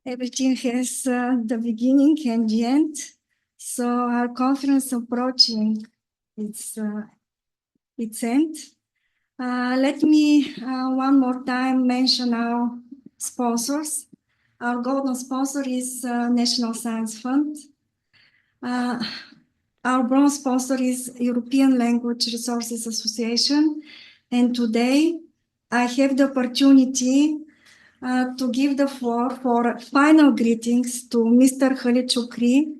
Everything has the beginning and the end. So our conference approaching its end. Let me one more time mention our sponsors. Our golden sponsor is National Science Fund. Our bronze sponsor is European Language Resources Association. And today I have the opportunity to give the floor for final greetings to Mr. Khalid Choukri,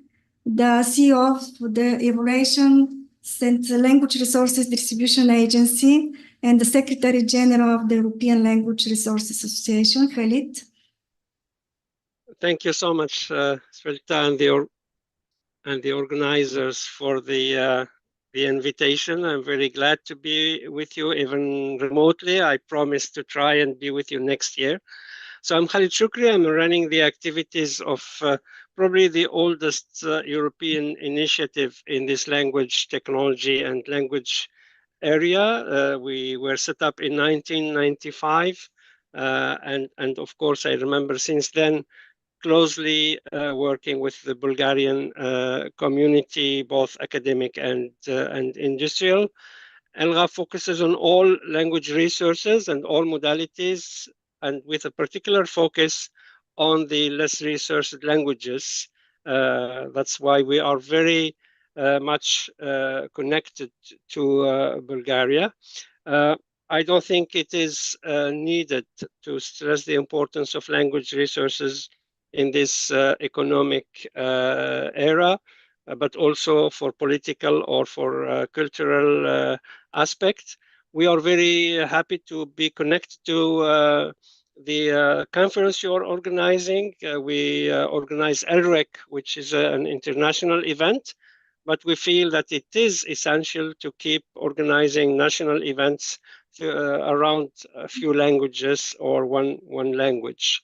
the CEO of the Evaluation and Language Resources Distribution Agency and the Secretary General of the European Language Resources Association. Khalid. Thank you so much, Svelta, and the organizers for the invitation. I'm very glad to be with you, even remotely. I promise to try and be with you next year. So I'm Khalid Choukri. I'm running the activities of probably the oldest European initiative in this language technology and language area. We were set up in 1995. And of course, I remember since then closely working with the Bulgarian community, both academic and industrial. ELRA focuses on all language resources and all modalities, and with a particular focus on the less resourced languages. That's why we are very much connected to Bulgaria. I don't think it is needed to stress the importance of language resources in this economic era, but also for political or for cultural aspects. We are very happy to be connected to the conference you're organizing. We organize ELREC, which is an international event, but we feel that it is essential to keep organizing national events around a few languages or one language.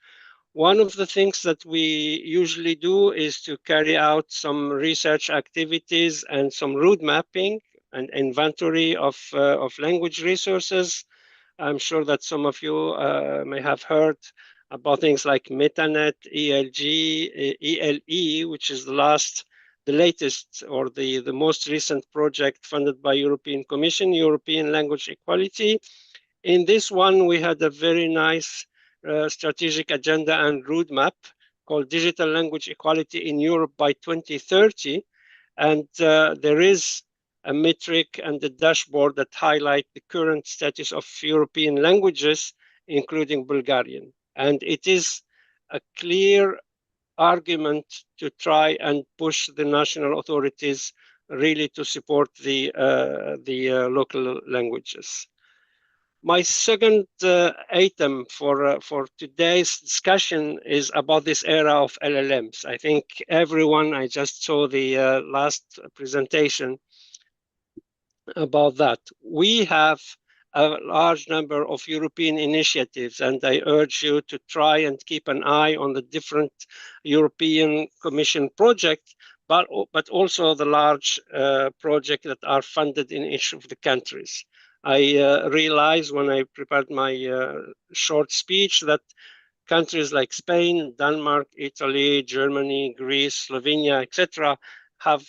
One of the things that we usually do is to carry out some research activities and some road mapping and inventory of language resources. I'm sure that some of you may have heard about things like MetaNet, ELG, ELE, which is the latest or the most recent project funded by European Commission, European Language Equality. In this one, we had a very nice strategic agenda and roadmap called Digital Language Equality in Europe by 2030. And there is a metric and a dashboard that highlight the current status of European languages, including Bulgarian. And it is a clear argument to try and push the national authorities really to support the local languages. My second item for today's discussion is about this era of LLMs. I think everyone, I just saw the last presentation about that. We have a large number of European initiatives, and I urge you to try and keep an eye on the different European Commission projects, but also the large projects that are funded in each of the countries. I realized when I prepared my short speech that countries like Spain, Denmark, Italy, Germany, Greece, Slovenia, etc., have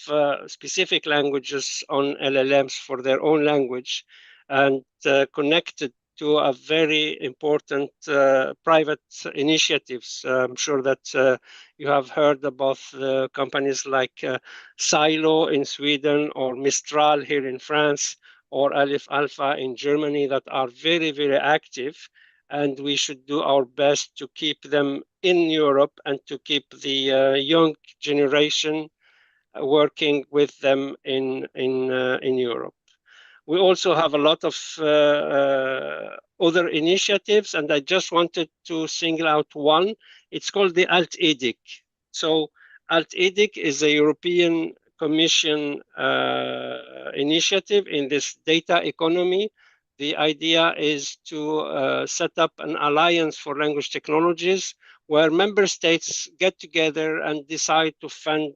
specific languages on LLMs for their own language and connected to a very important private initiatives. I'm sure that you have heard about companies like Silo in Sweden or Mistral here in France, or Aleph Alpha in Germany that are very, very active. And we should do our best to keep them in Europe and to keep the young generation working with them in Europe. We also have a lot of other initiatives, and I just wanted to single out one. It's called the Alt-EDIC. So Alt-EDIC is a European Commission initiative in this data economy. The idea is to set up an alliance for language technologies where member states get together and decide to fund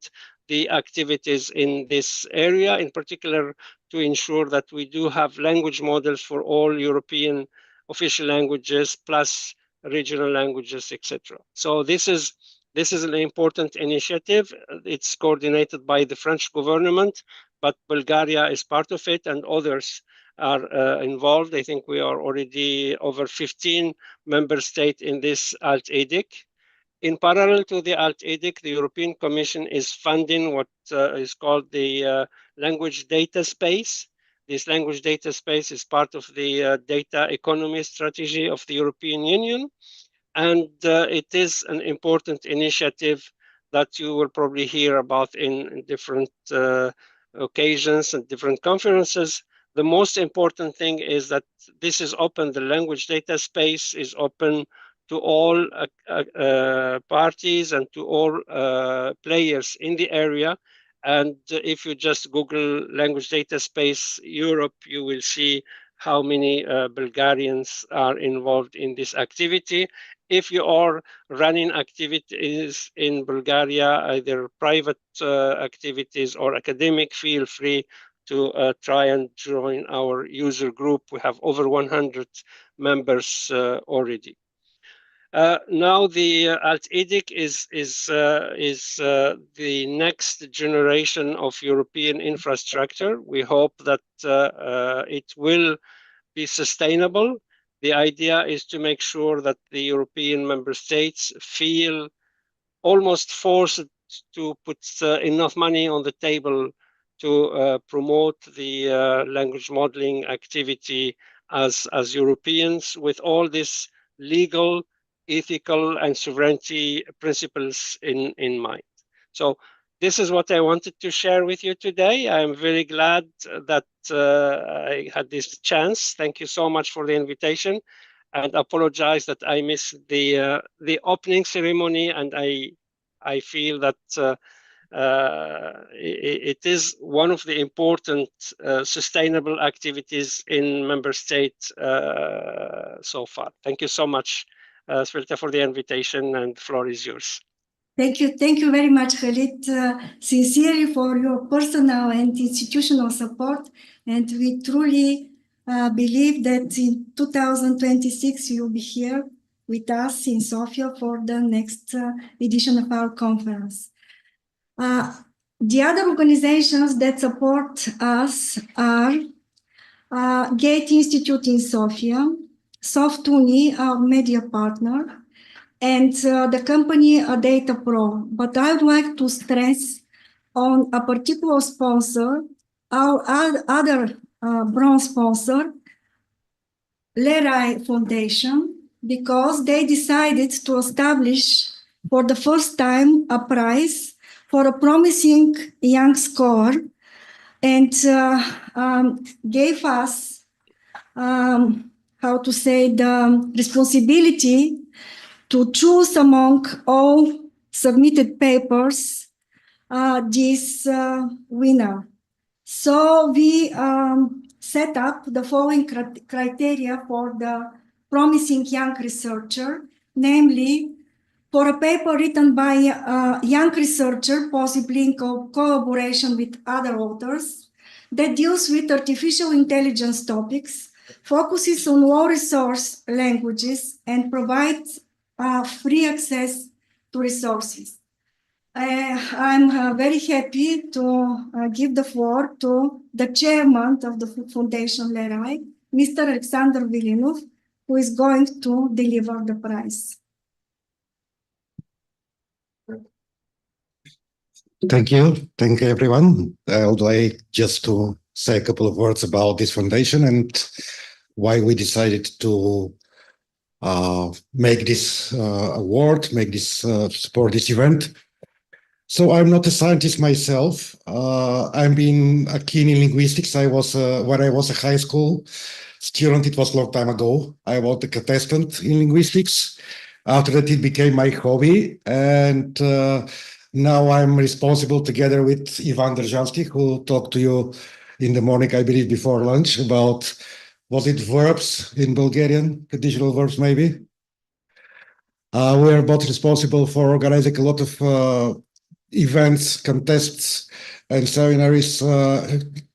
the activities in this area, in particular to ensure that we do have language models for all European official languages plus regional languages, etc. So this is This is an important initiative. It's coordinated by the French government, but Bulgaria is part of it and others are involved. I think we are already over 15 member states in this alt edict. In parallel to the alt edict, the European Commission is funding what is called the language data space. This language data space is part of the data economy strategy of the European Union. And it is an important initiative that you will probably hear about in different occasions and different conferences. The most important thing is that this is open, the language data space is open to all parties and to all players in the area. And if you just Google language data space Europe, you will see how many Bulgarians are involved in this activity. If you are running activities in Bulgaria, either private activities or academic, feel free to try and join our user group. We have over 100 members already. Now the alt edict is the next generation of European infrastructure. We hope that it will be sustainable. The idea is to make sure that the European member states feel almost forced to put enough money on the table to promote the language modeling activity as Europeans, with all these legal, ethical, and sovereignty principles in mind. So this is what I wanted to share with you today. I'm very glad that I had this chance. Thank you so much for the invitation, and apologize that I missed the opening ceremony. And I feel that it is one of the important sustainable activities in member states so far. Thank you so much, Svelta, for the invitation, and the floor is yours. Thank you very much, Khalid, sincerely for your personal and institutional support. And we truly believe that in 2026 you'll be here with us in Sofia for the next edition of our conference. The other organizations that support us are Gate Institute in Sofia, Softuni, our media partner, and the company Data Pro. But I would like to stress on a particular sponsor, our other bronze sponsor, ELRA Foundation, because they decided to establish for the first time a prize for a promising young scholar, and gave us, how to say, the responsibility to choose among all submitted papers this winner. So we set up the following criteria for the promising young researcher, namely for a paper written by a young researcher, possibly in collaboration with other authors, that deals with artificial intelligence topics, focuses on low-resource languages, and provides free access to resources. I'm very happy to give the floor to the chairman of the Foundation ELRA, Mr. Alexander Vilinov, who is going to deliver the prize. Thank you everyone. I would like just to say a couple of words about this foundation and why we decided to make this award, support this event. So I'm not a scientist myself. I've been keen in linguistics. I was when I was a high school student. It was a long time ago. I was a contestant in linguistics. After that, it became my hobby, and now I'm responsible, together with Ivan Držanski, who talked to you in the morning, I believe, before lunch, about, was it verbs in Bulgarian, conditional verbs maybe? We are both responsible for organizing a lot of events, contests, and seminaries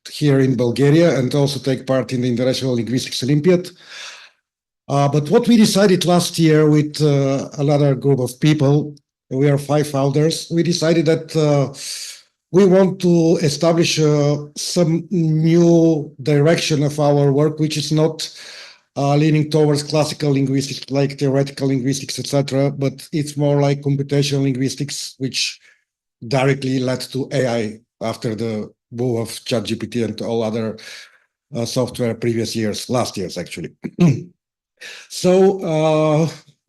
here in Bulgaria, and also take part in the International Linguistics Olympiad. But what we decided last year with another group of people We are five founders. We decided that we want to establish some new direction of our work, which is not leaning towards classical linguistics, like theoretical linguistics, etc., but it's more like computational linguistics, which directly led to AI after the boom of ChatGPT and all other software previous years, last years actually. So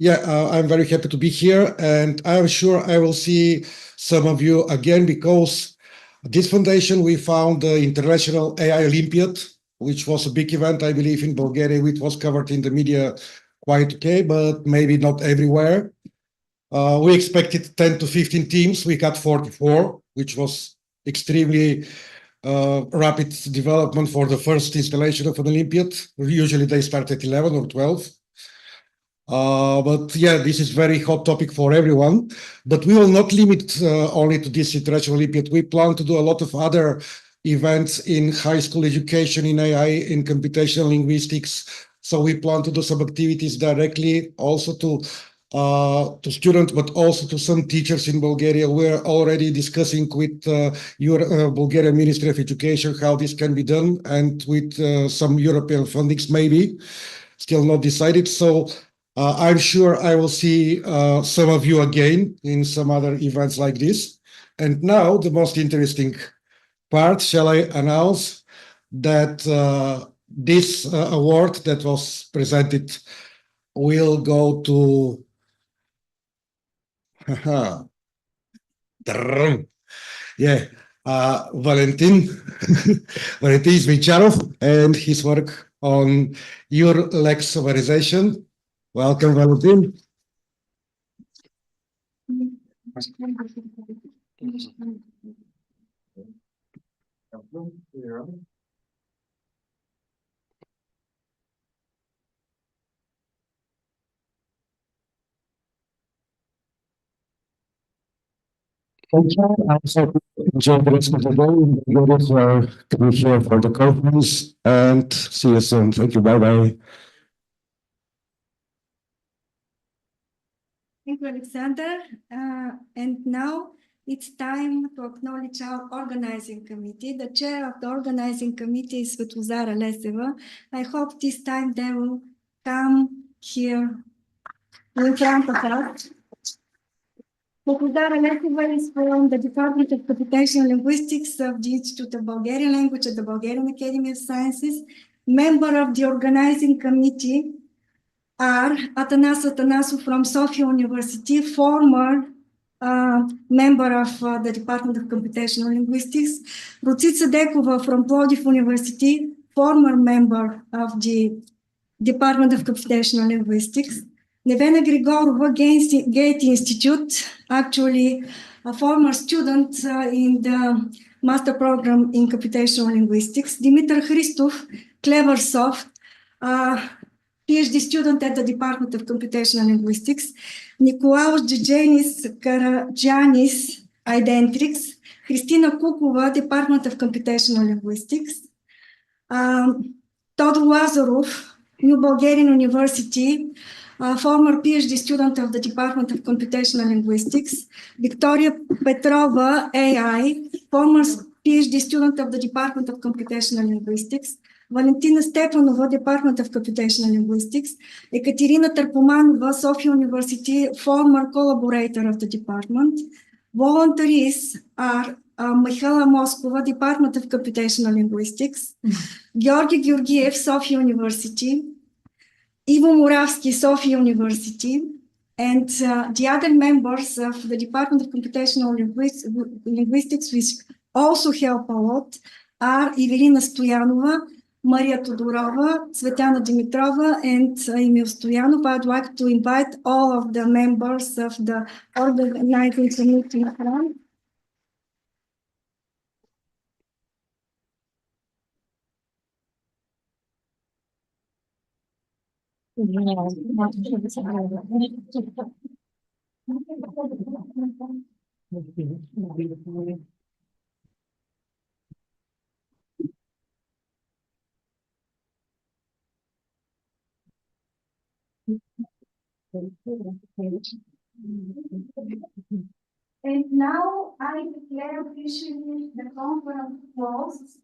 I'm very happy to be here, and I'm sure I will see some of you again, because this foundation, we found the International AI Olympiad, which was a big event, I believe, in Bulgaria. It was covered in the media quite okay, but maybe not everywhere. We expected 10 to 15 teams. We got 44, which was extremely rapid development for the first installation of an Olympiad. Usually they start at 11 or 12. But yeah, this is very hot topic for everyone. But we will not limit only to this International Olympiad. We plan to do a lot of other events in high school education, in AI, in computational linguistics. So we plan to do some activities directly also to students, but also to some teachers in Bulgaria. We're already discussing with your Bulgarian Ministry of Education how this can be done, and with some European fundings maybe. Still not decided. So I'm sure I will see some of you again in some other events like this. And now the most interesting part, shall I announce that this award that was presented will go to yeah, Valentin Valentin Zvicharov and his work on your lex summarization. Welcome, Valentin. Thank you. I also enjoyed the rest of the day. Ready for to be here for the conference, and see you soon. Thank you. Bye bye. Thank you, Alexander. And now it's time to acknowledge our organizing committee. The chair of the organizing committee is Svetozara Leseva. I hope this time they will come here in front of us. Svetozara Leseva is from the Department of Computational Linguistics of the Institute of Bulgarian Language at the Bulgarian Academy of Sciences, member of the organizing committee are Atanas Atanasov from Sofia University, former member of the Department of Computational Linguistics, Rucica Dekova from Plovdiv University, former member of the Department of Computational Linguistics, Nevena Grigorova, Gate Institute, actually a former student in the master program in computational linguistics, Dimitar Christov, Cleversoft, PhD student at the Department of Computational Linguistics, Nicolaos Gigenis Karagianis, Identics, Christina Kukova, Department of Computational Linguistics, Todor Lazarov, New Bulgarian University, former PhD student of the Department of Computational Linguistics, Victoria Petrova, AI, former PhD student of the Department of Computational Linguistics, Valentina Stepanova, Department of Computational Linguistics, Ekaterina Tarpomanova, Sofia University, former collaborator of the department. Volunteers are Mihaela Moskova, Department of Computational Linguistics, Georgi Georgiev, Sofia University, Ivo Muravsky, Sofia University, and the other members of the Department of Computational Linguistics, which also help a lot, are Evelina Stoyanova, Maria Todorova, Svetlana Dimitrova, and Emil Stoyanov. I'd like to invite all of the members of the organizing committee in front. And now I declare officially the conference closed.